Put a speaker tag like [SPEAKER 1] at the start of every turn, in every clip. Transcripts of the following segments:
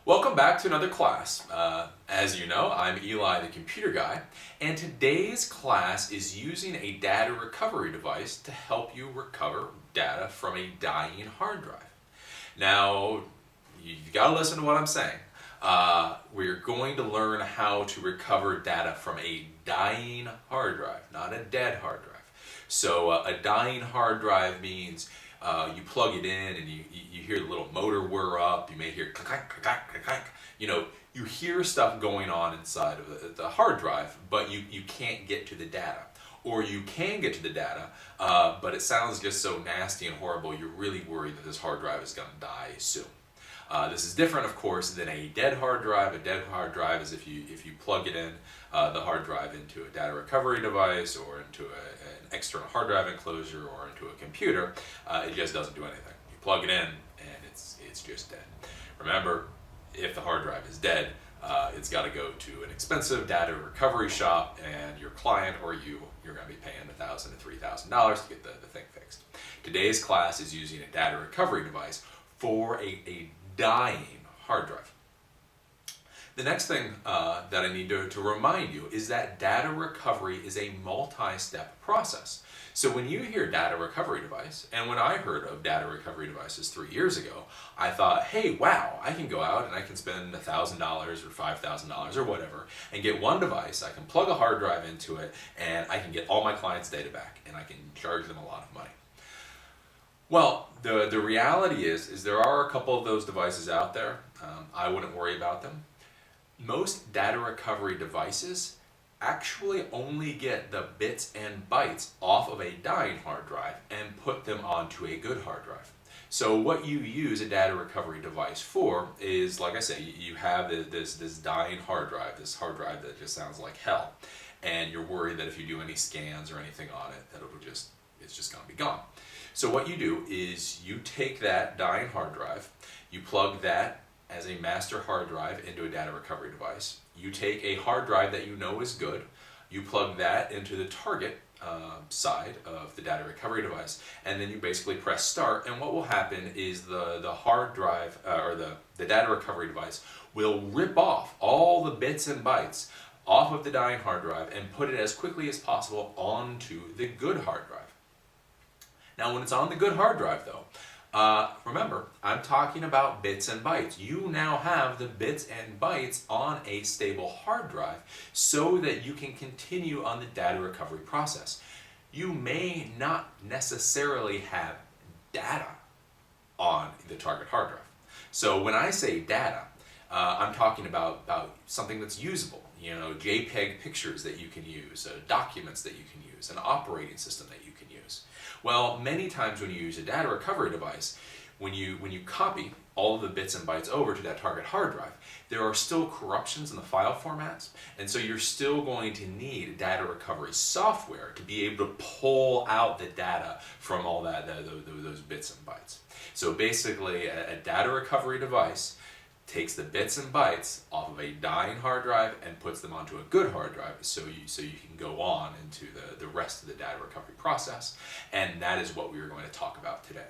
[SPEAKER 1] Welcome back to another class. As you know, I'm Eli the Computer Guy, and today's class is using a data recovery device to help you recover data from a dying hard drive. Now, you've got to listen to what I'm saying. We're going to learn how to recover data from a dying hard drive, not a dead hard drive. So a dying hard drive means you plug it in and you hear the little motor whir up. You may hear click, click, click, click, click. You hear stuff going on inside of the hard drive, but you can't get to the data. Or you can get to the data, but it sounds just so nasty and horrible, you're really worried that this hard drive is going to die soon. This is different, of course, than a dead hard drive. A dead hard drive is if you plug it in, the hard drive into a data recovery device or into an external hard drive enclosure or into a computer, it just doesn't do anything. You plug it in and it's just dead. Remember, if the hard drive is dead, it's got to go to an expensive data recovery shop, and your client or you're going to be paying $1,000 to $3,000 to get the thing fixed. Today's class is using a data recovery device for a dying hard drive. The next thing that I need to remind you is that data recovery is a multi-step process. So when you hear data recovery device, and when I heard of data recovery devices 3 years ago, I thought, hey, wow, I can go out and I can spend $1,000 or $5,000 or whatever and get one device. I can plug a hard drive into it and I can get all my clients' data back and I can charge them a lot of money. Well, the reality is there are a couple of those devices out there. I wouldn't worry about them. Most data recovery devices actually only get the bits and bytes off of a dying hard drive and put them onto a good hard drive. So what you use a data recovery device for is, like I say, you have this dying hard drive, this hard drive that just sounds like hell, and you're worried that if you do any scans or anything on it, that it's just going to be gone. So what you do is you take that dying hard drive, you plug that as a master hard drive into a data recovery device. You take a hard drive that you know is good, you plug that into the target side of the data recovery device, and then you basically press start, and what will happen is the hard drive, or the data recovery device, will rip off all the bits and bytes off of the dying hard drive and put it as quickly as possible onto the good hard drive. Now when it's on the good hard drive though, remember, I'm talking about bits and bytes. You now have the bits and bytes on a stable hard drive so that you can continue on the data recovery process. You may not necessarily have data on the target hard drive. So when I say data, I'm talking about something that's usable. JPEG pictures that you can use, documents that you can use, an operating system that you can use. Well, many times when you use a data recovery device, when you copy all of the bits and bytes over to that target hard drive, there are still corruptions in the file formats, and so you're still going to need data recovery software to be able to pull out the data from all those bits and bytes. So basically, a data recovery device takes the bits and bytes off of a dying hard drive and puts them onto a good hard drive so you can go on into the rest of the data recovery process. And that is what we are going to talk about today.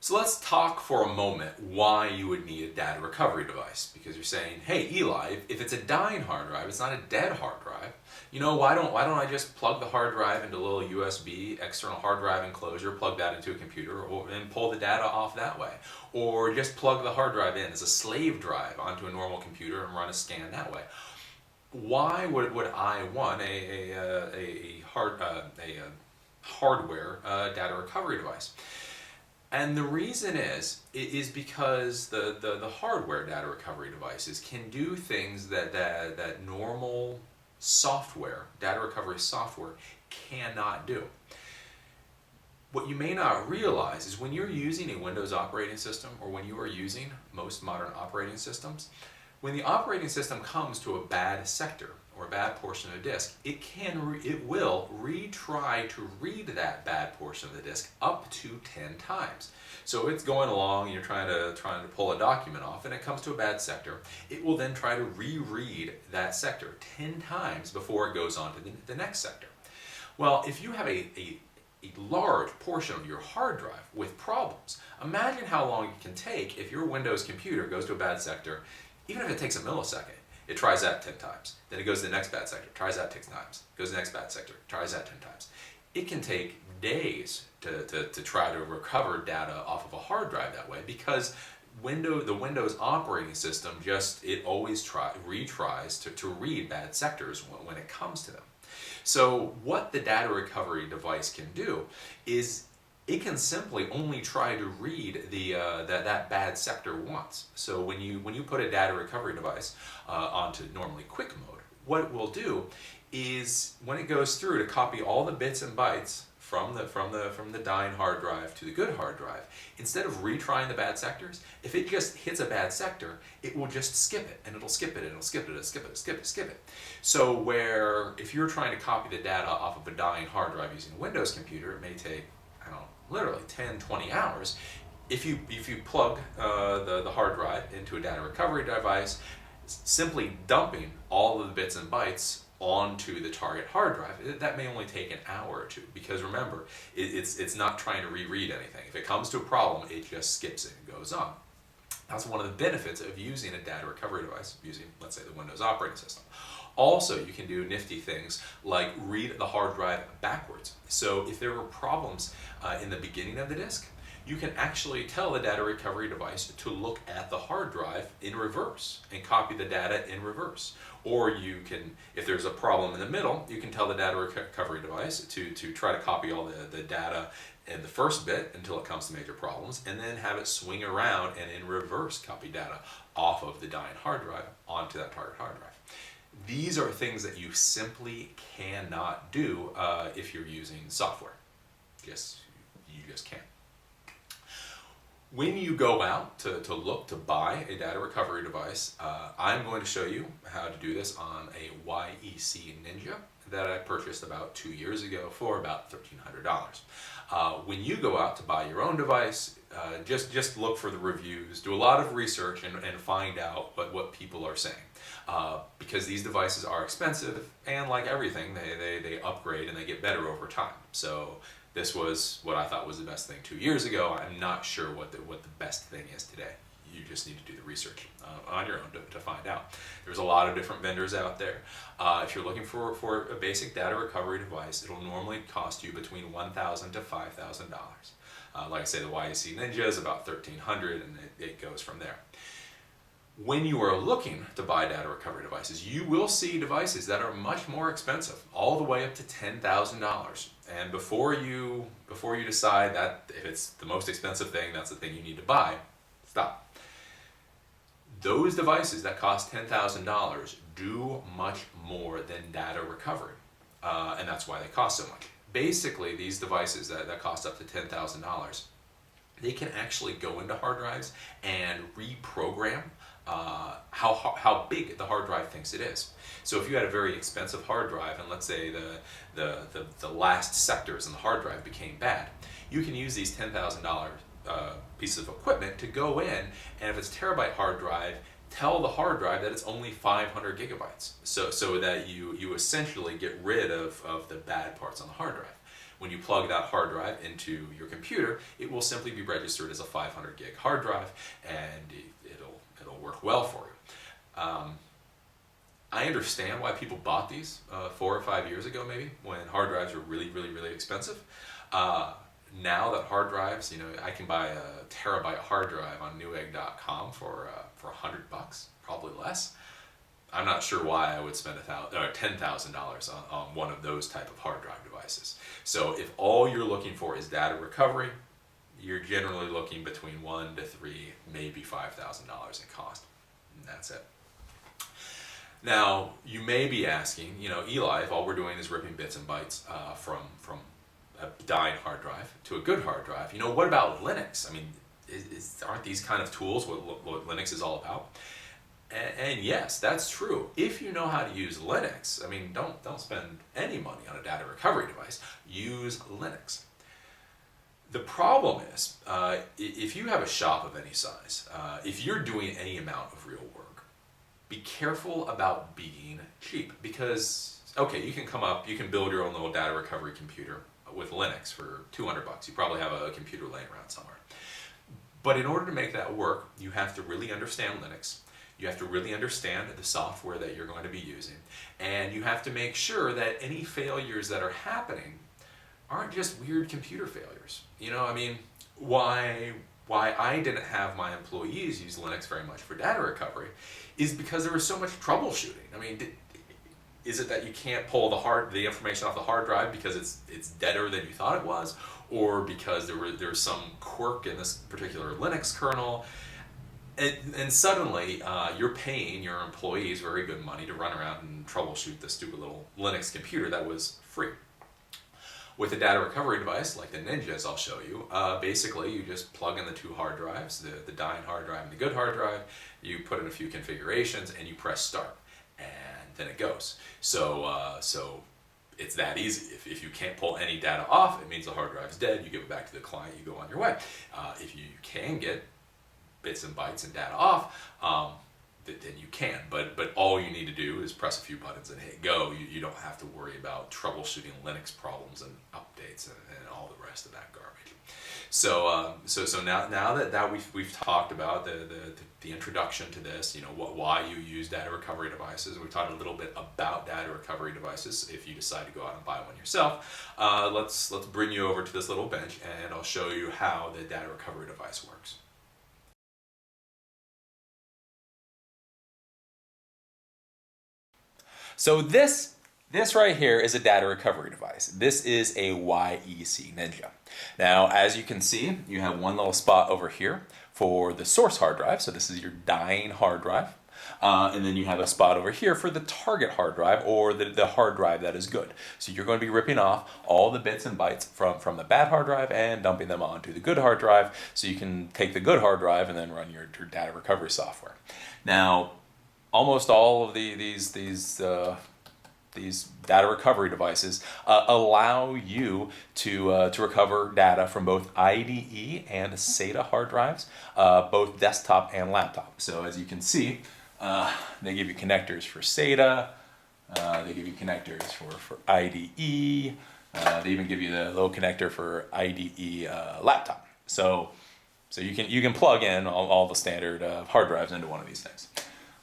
[SPEAKER 1] So let's talk for a moment why you would need a data recovery device. Because you're saying, hey Eli, if it's a dying hard drive, it's not a dead hard drive. Why don't I just plug the hard drive into a little USB external hard drive enclosure, plug that into a computer, and pull the data off that way? Or just plug the hard drive in as a slave drive onto a normal computer and run a scan that way? Why would I want a hardware data recovery device? And the reason is because the hardware data recovery devices can do things that normal software, data recovery software, cannot do. What you may not realize is when you're using a Windows operating system, or when you are using most modern operating systems, when the operating system comes to a bad sector or a bad portion of the disk, it will retry to read that bad portion of the disk up to 10 times. So it's going along, and you're trying to pull a document off, and it comes to a bad sector. It will then try to reread that sector 10 times before it goes on to the next sector. Well, if you have a a large portion of your hard drive with problems. Imagine how long it can take if your Windows computer goes to a bad sector, even if it takes a millisecond. It tries that 10 times. Then it goes to the next bad sector, tries that 10 times. Goes to the next bad sector, tries that 10 times. It can take days to try to recover data off of a hard drive that way, because the Windows operating system it always retries to read bad sectors when it comes to them. So what the data recovery device can do is it can simply only try to read that bad sector once. So when you put a data recovery device onto normally quick mode, what it will do is when it goes through to copy all the bits and bytes from the dying hard drive to the good hard drive, instead of retrying the bad sectors, if it just hits a bad sector, it will just skip it, and it'll skip it, and it'll skip it, and skip it, skip it. So where if you're trying to copy the data off of a dying hard drive using a Windows computer, it may take, I don't know, literally 10, 20 hours. If you plug the hard drive into a data recovery device, simply dumping all of the bits and bytes onto the target hard drive, that may only take an hour or two, because remember, it's not trying to reread anything. If it comes to a problem, it just skips it and goes on. That's one of the benefits of using a data recovery device, using, let's say, the Windows operating system. Also, you can do nifty things like read the hard drive backwards. So if there were problems in the beginning of the disk, you can actually tell the data recovery device to look at the hard drive in reverse and copy the data in reverse. Or you can, if there's a problem in the middle, you can tell the data recovery device to try to copy all the data in the first bit until it comes to major problems, and then have it swing around and in reverse copy data off of the dying hard drive onto that target hard drive. These are things that you simply cannot do if you're using software. You just can't. When you go out to look to buy a data recovery device, I'm going to show you how to do this on a YEC Ninja that I purchased about 2 years ago for about $1,300. When you go out to buy your own device, just look for the reviews, do a lot of research, and find out what people are saying. Because these devices are expensive, and like everything, they upgrade and they get better over time. So this was what I thought was the best thing 2 years ago. I'm not sure what the best thing is today. You just need to do the research on your own to find out. There's a lot of different vendors out there. If you're looking for a basic data recovery device, it'll normally cost you between $1,000 to $5,000. Like I say, the YEC Ninja is about $1,300, and it goes from there. When you are looking to buy data recovery devices, you will see devices that are much more expensive, all the way up to $10,000. And before you decide that if it's the most expensive thing, that's the thing you need to buy, stop. Those devices that cost $10,000 do much more than data recovery, and that's why they cost so much. Basically, these devices that cost up to $10,000, they can actually go into hard drives and reprogram how big the hard drive thinks it is. So if you had a very expensive hard drive, and let's say the last sectors in the hard drive became bad, you can use these $10,000 pieces of equipment to go in, and if it's a terabyte hard drive, tell the hard drive that it's only 500 gigabytes, so that you essentially get rid of the bad parts on the hard drive. When you plug that hard drive into your computer, it will simply be registered as a 500 gig hard drive, and it'll work well for you. I understand why people bought these 4 or 5 years ago, maybe, when hard drives were really, really, really expensive. Now that hard drives, I can buy a terabyte hard drive on Newegg.com for $100, probably less. I'm not sure why I would spend $10,000 on one of those type of hard drive devices. So if all you're looking for is data recovery, you're generally looking between $1,000 to $3,000, maybe $5,000 in cost, and that's it. Now, you may be asking, Eli, if all we're doing is ripping bits and bytes from a dying hard drive to a good hard drive, what about Linux? I mean, aren't these kind of tools what Linux is all about? And yes, that's true. If you know how to use Linux, don't spend any money on a data recovery device. Use Linux. The problem is, if you have a shop of any size, if you're doing any amount of real work, be careful about being cheap, because, okay, you can build your own little data recovery computer, with Linux for 200 bucks. You probably have a computer laying around somewhere. But in order to make that work, you have to really understand Linux. You have to really understand the software that you're going to be using. And you have to make sure that any failures that are happening aren't just weird computer failures. You know, I mean, why I didn't have my employees use Linux very much for data recovery is because there was so much troubleshooting. I mean, is it that you can't pull the information off the hard drive because it's deader than you thought it was, or because there's some quirk in this particular Linux kernel? And suddenly, you're paying your employees very good money to run around and troubleshoot the stupid little Linux computer that was free. With a data recovery device like the Ninja, as I'll show you, basically you just plug in the two hard drives, the dying hard drive and the good hard drive, you put in a few configurations, and you press start, and then it goes. So it's that easy. If you can't pull any data off, it means the hard drive's dead, you give it back to the client, you go on your way. If you can get bits and bytes and data off, then you can. But all you need to do is press a few buttons and hit go. You don't have to worry about troubleshooting Linux problems and updates and all the rest of that garbage. So now that we've talked about the introduction to this, you know, why you use data recovery devices. We've talked a little bit about data recovery devices. If you decide to go out and buy one yourself, let's bring you over to this little bench, and I'll show you how the data recovery device works. So this right here is a data recovery device. This is a YEC Ninja. Now, as you can see, you have one little spot over here for the source hard drive. So this is your dying hard drive. And then you have a spot over here for the target hard drive, or the hard drive that is good. So you're going to be ripping off all the bits and bytes from the bad hard drive and dumping them onto the good hard drive, so you can take the good hard drive and then run your data recovery software. Now, almost all of these data recovery devices allow you to recover data from both IDE and SATA hard drives, both desktop and laptop. So as you can see, they give you connectors for SATA, they give you connectors for IDE, they even give you the little connector for IDE laptop. So you can plug in all the standard hard drives into one of these things.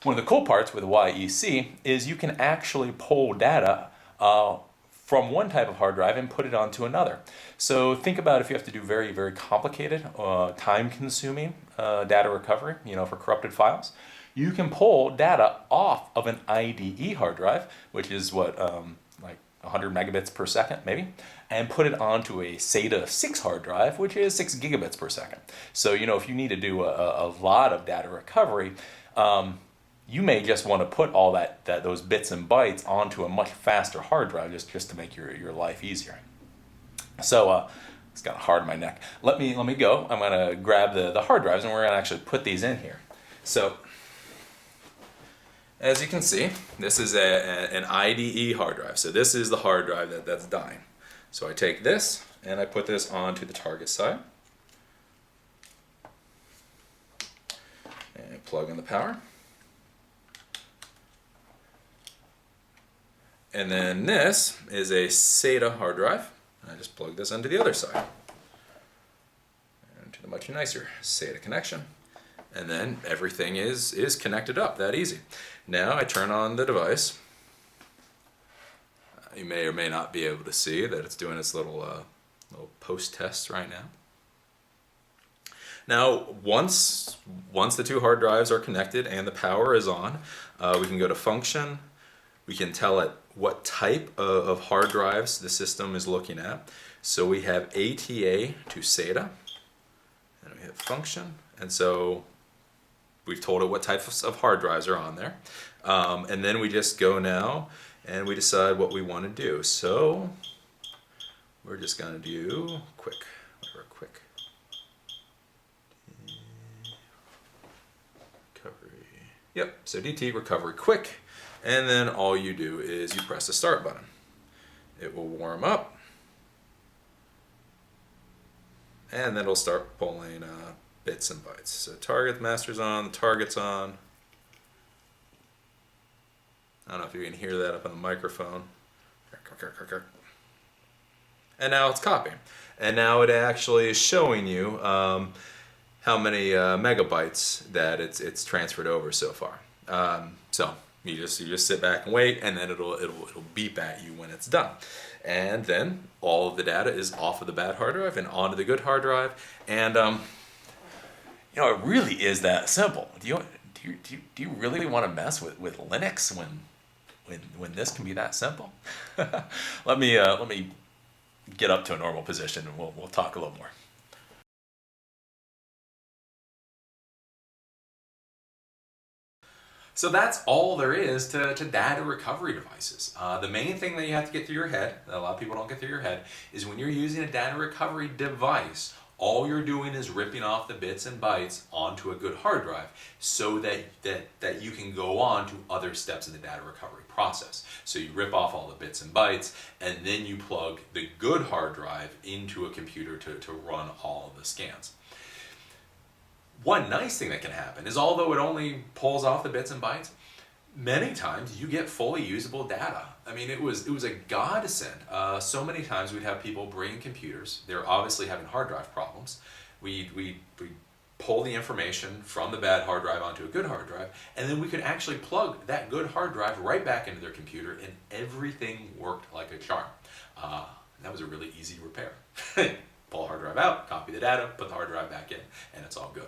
[SPEAKER 1] One of the cool parts with YEC is you can actually pull data from one type of hard drive and put it onto another. So think about if you have to do very, very complicated, time-consuming data recovery, you know, for corrupted files. You can pull data off of an IDE hard drive, which is what, like 100 megabits per second, maybe, and put it onto a SATA 6 hard drive, which is 6 gigabits per second. So, you know, if you need to do a lot of data recovery, you may just want to put all those bits and bytes onto a much faster hard drive just to make your life easier. So it's kind of hard on my neck. Let me go. I'm going to grab the hard drives, and we're going to actually put these in here. So as you can see, this is an IDE hard drive. So this is the hard drive that's dying. So I take this and I put this onto the target side. And plug in the power. And then this is a SATA hard drive. I just plug this into the other side, into the much nicer SATA connection. And then everything is connected up, that easy. Now I turn on the device. You may or may not be able to see that it's doing its little post test right now. Now, once the two hard drives are connected and the power is on, we can go to function. We can tell it what type of hard drives the system is looking at. So we have ATA to SATA, and we hit function, and so we've told it what types of hard drives are on there. And then we just go now and we decide what we want to do. So we're just going to do quick. Recovery. Yep, so DT recovery quick. And then all you do is you press the start button. It will warm up. And then it'll start pulling bits and bytes. So target master's on, the target's on. I don't know if you can hear that up on the microphone.
[SPEAKER 2] and now it's copying. And now it actually is showing you how many megabytes that it's transferred over so far. So you just sit back and wait, and then it'll beep at you when it's done. And then all of the data is off of the bad hard drive and onto the good hard drive. And it really is that simple. Do you really want to mess with Linux when this can be that simple? Let me get up to a normal position, and we'll talk a little more.
[SPEAKER 1] So that's all there is to data recovery devices. The main thing that you have to get through your head, that a lot of people don't get through your head, is when you're using a data recovery device, all you're doing is ripping off the bits and bytes onto a good hard drive so that you can go on to other steps in the data recovery process. So you rip off all the bits and bytes, and then you plug the good hard drive into a computer to run all of the scans. One nice thing that can happen is, although it only pulls off the bits and bytes, many times you get fully usable data. I mean, it was a godsend. So many times we'd have people bring computers. They're obviously having hard drive problems. We pull the information from the bad hard drive onto a good hard drive, and then we could actually plug that good hard drive right back into their computer, and everything worked like a charm. That was a really easy repair. Pull the hard drive out, copy the data, put the hard drive back in, and it's all good.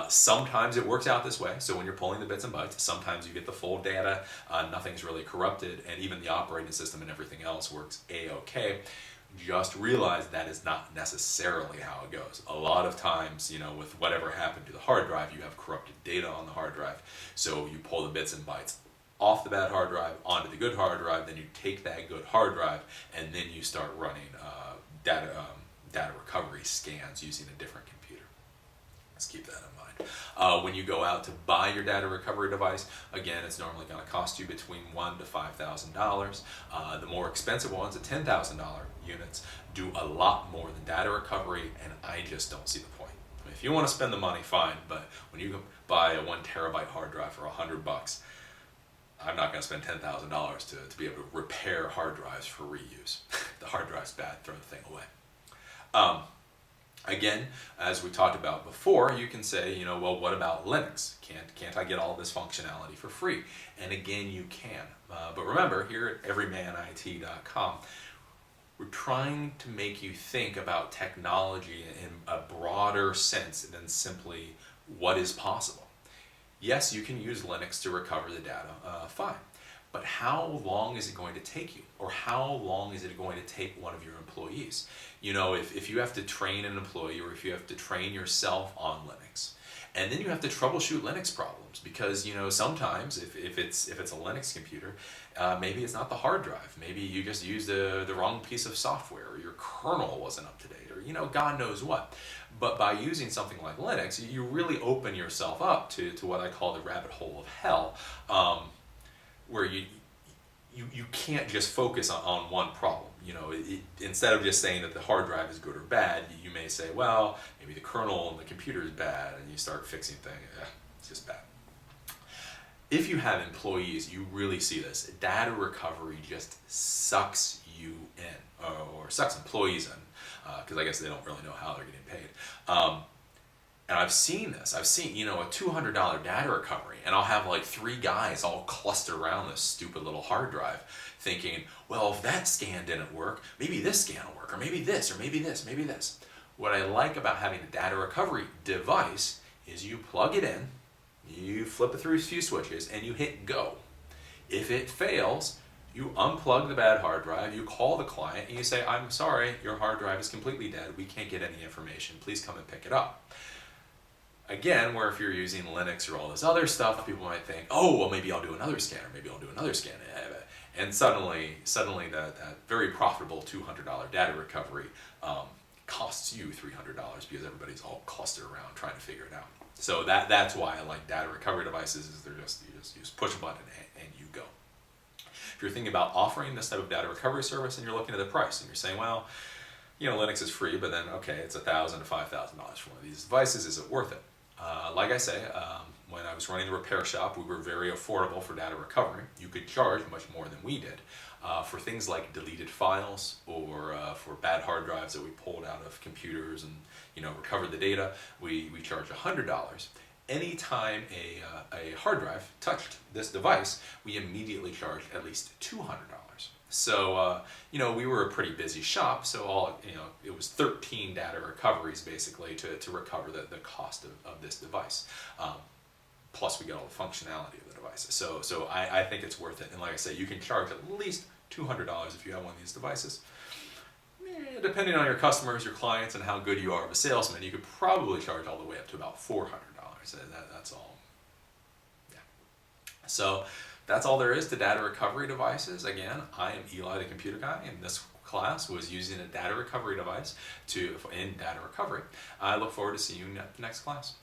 [SPEAKER 1] Sometimes it works out this way, so when you're pulling the bits and bytes, sometimes you get the full data, nothing's really corrupted, and even the operating system and everything else works a-okay. Just realize that is not necessarily how it goes. A lot of times, with whatever happened to the hard drive, you have corrupted data on the hard drive, so you pull the bits and bytes off the bad hard drive onto the good hard drive, then you take that good hard drive, and then you start running data recovery scans using a different computer. Let's keep that in mind. When you go out to buy your data recovery device, again, it's normally going to cost you between $1,000 to $5,000. The more expensive ones, the $10,000 units, do a lot more than data recovery, and I just don't see the point. I mean, if you want to spend the money, fine, but when you buy a 1 terabyte hard drive for $100, I'm not going to spend $10,000 to be able to repair hard drives for reuse. The hard drive's bad, throw the thing away. Again, as we talked about before, you can say, well, what about Linux? Can't I get all this functionality for free? And again, you can. But remember, here at everymanit.com, we're trying to make you think about technology in a broader sense than simply what is possible. Yes, you can use Linux to recover the data, fine. But how long is it going to take you? Or how long is it going to take one of your employees? If you have to train an employee, or if you have to train yourself on Linux, and then you have to troubleshoot Linux problems, because sometimes if it's a Linux computer, maybe it's not the hard drive. Maybe you just used the wrong piece of software, or your kernel wasn't up to date, or God knows what. But by using something like Linux, you really open yourself up to what I call the rabbit hole of hell, where you can't just focus on one problem. Instead of just saying that the hard drive is good or bad, you may say, well, maybe the kernel in the computer is bad, and you start fixing things. It's just bad. If you have employees, you really see this. Data recovery just sucks you in, or sucks employees in, because I guess they don't really know how they're getting paid. And I've seen this. I've seen, a $200 data recovery, and I'll have like 3 guys all clustered around this stupid little hard drive thinking, well, if that scan didn't work, maybe this scan will work, or maybe this, or maybe this, maybe this. What I like about having a data recovery device is you plug it in, you flip it through a few switches, and you hit go. If it fails, you unplug the bad hard drive, you call the client, and you say, I'm sorry, your hard drive is completely dead, we can't get any information, please come and pick it up. Again, where if you're using Linux or all this other stuff, people might think, oh, well, maybe I'll do another scan, or maybe I'll do another scan. And suddenly that very profitable $200 data recovery costs you $300 because everybody's all clustered around trying to figure it out. So that's why I like data recovery devices, is you just push a button and you go. If you're thinking about offering this type of data recovery service and you're looking at the price and you're saying, well, Linux is free, but then, okay, it's $1,000 to $5,000 for one of these devices. Is it worth it? Like I say, when I was running the repair shop, we were very affordable for data recovery. You could charge much more than we did. For things like deleted files or for bad hard drives that we pulled out of computers and recovered the data, we charge $100. Anytime a hard drive touched this device, we immediately charged at least $200. So, we were a pretty busy shop, so it was 13 data recoveries basically to recover the cost of this device. Plus we get all the functionality of the device. So I think it's worth it. And like I say, you can charge at least $200 if you have one of these devices. Depending on your customers, your clients, and how good you are of a salesman, you could probably charge all the way up to about $400. That's all. Yeah. So that's all there is to data recovery devices. Again, I am Eli the Computer Guy, and this class was using a data recovery device in data recovery. I look forward to seeing you in the next class.